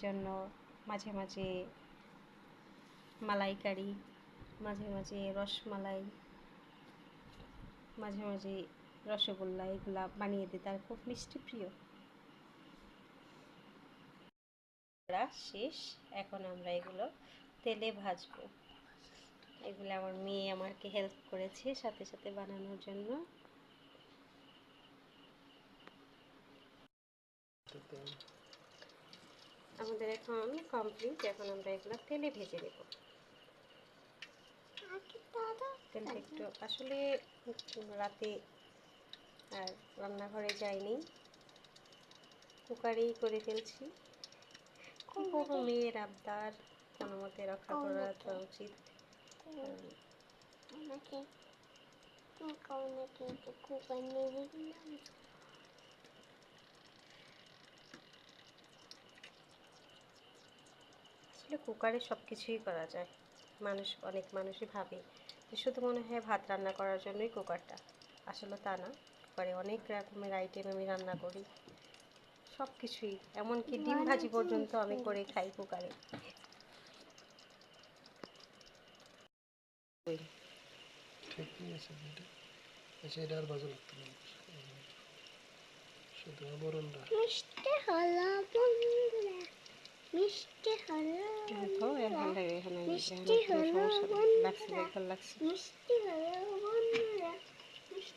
জন্য মাঝে মাঝে মালাইকারি, মাঝে মাঝে রসমালাই, মাঝে মাঝে রসগোল্লা এগুলা বানিয়ে দিই, তার খুব মিষ্টি প্রিয়। শেষ, এখন আমরা এগুলো তেলে ভাজবো। এগুলো আমার মেয়ে আমাকে হেল্প করেছে সাথে সাথে বানানোর জন্য। আমাদের এখন কমপ্লিট, এখন আমরা এগুলো তেলে ভেজে নেব। তেলটা একটু আসলে রাতে আর রান্নাঘরে যাইনি, কুকারেই করে ফেলছি। কি করবো, মেয়ের আবদার কোনো মতে রক্ষা করা তো উচিত। আসলে কুকারে সব কিছুই করা যায়। অনেক মানুষই ভাবে যে শুধু মনে হয় ভাত রান্না করার জন্যই কুকারটা, আসলে তা না। কুকারে অনেক রকমের আইটেম আমি রান্না করি, সব কিছুই, এমনকি ডিম ভাজি পর্যন্ত আমি করে খাই কুকারে। ঠিকই আছে এটা। আচ্ছা, এটা আর ভালো লাগতো না, শুধু আবরণটা মিষ্টি হলো বন্ধুরা, মিষ্টি হলো দেখো এখন মিষ্টি হলো লাগছে, দেখো লাগছে। মিষ্টি হলো